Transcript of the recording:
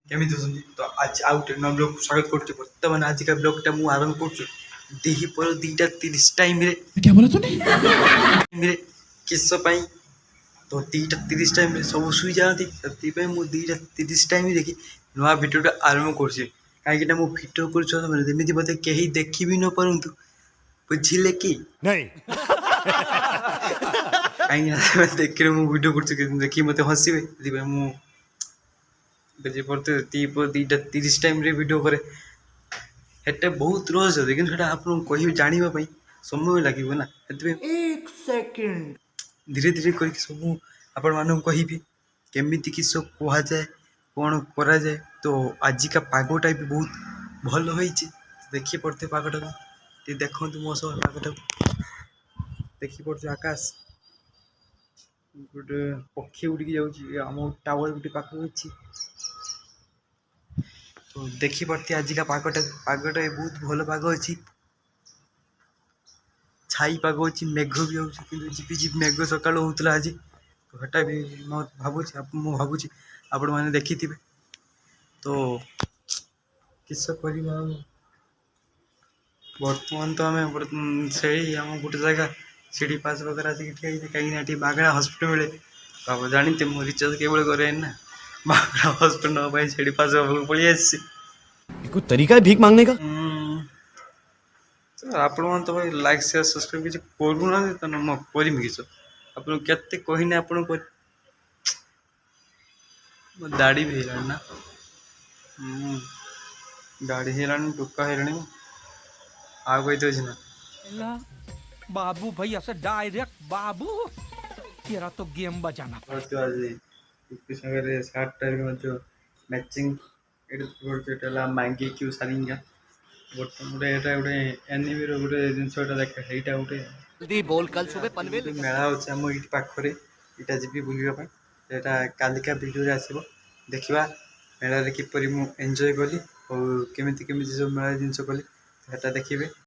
केमिति अछंती तो आज आउट न ब्लॉग स्वागत करछु वर्तमान आज का ब्लॉग टा मु आरंभ करछु देही पर 2:30 टाइम रे क्या बोला तूने मेरे किस पई तो 2:30 टाइम रे सब सुई जाती सती पे मु 2:30 टाइम देखि नवा वीडियो टा आरंभ करछु काहे कि मु वीडियो करछु माने जेमिति बते केही देखि भी न परंतु बुझिले कि नहीं काहे देखि मु वीडियो करछु देखि मते हसीबे दिबे मु बुझी पड़ते तीप 2:30 टाइम रे वीडियो करे हेटे बहुत रोज लेकिन सेटा आपन कहि जानिबा पई समय लागिबो ना हेतबे एक सेकंड धीरे धीरे करके सब आपण मानू कहिबी केमिति कि सब कहा जाए कौन करा जाए तो आज का पागटा भी बहुत भल होइछि देखि पड़ते पागटा टी देखंतु मो सब पागटा देखि पड़छ आकाश गुड पक्षी उड़ी जाउछि हम टावर गुटी पाख होइछि तो देखी पड़ती आज का पागटा बहुत भल पाग अच्छी छाई पाग अच्छी मेघ भी हो झिपी झिपी मेघ सका होता आज तो हेटा भी भावुँ आपण मैंने देखी थे तो किस कर बर्तमान तो आम से गोटे जगह सीढ़ी पास वगैरह आसिक ठिया कहीं बागड़ा हस्पिटाल मिले तो जानते मो रिचार्ज केवल करे ना बागड़ा हस्पिटाल ना सीढ़ी पास पलि आसी कोई तरीका है भीख मांगने का आपण तो भाई लाइक शेयर सब्सक्राइब किसी करूना तो म करमी किस आप केते कहने आप दाढ़ी भी है ना दाढ़ी है टुका है आ कोई तो ना बाबू भाई ऐसे डायरेक्ट बाबू तेरा तो गेम बजाना तो आज संगे सार्ट टाइम मैचिंग एटा मांगी क्यों सारिंगा गोटे एटा गोटे एनिमी रो गोटे जिंसटा देख एटा गोटे जल्दी बोल कल सुबह पनवेल मेला होछि हम इटी पाखरे इटा जीबी बुलिबा पय एटा कालिका वीडियो रे आसीबो देखिबा मेला रे किपरि मु एन्जॉय कली और केमिति केमिति सब मेला जिंस कली सेटा देखिबे।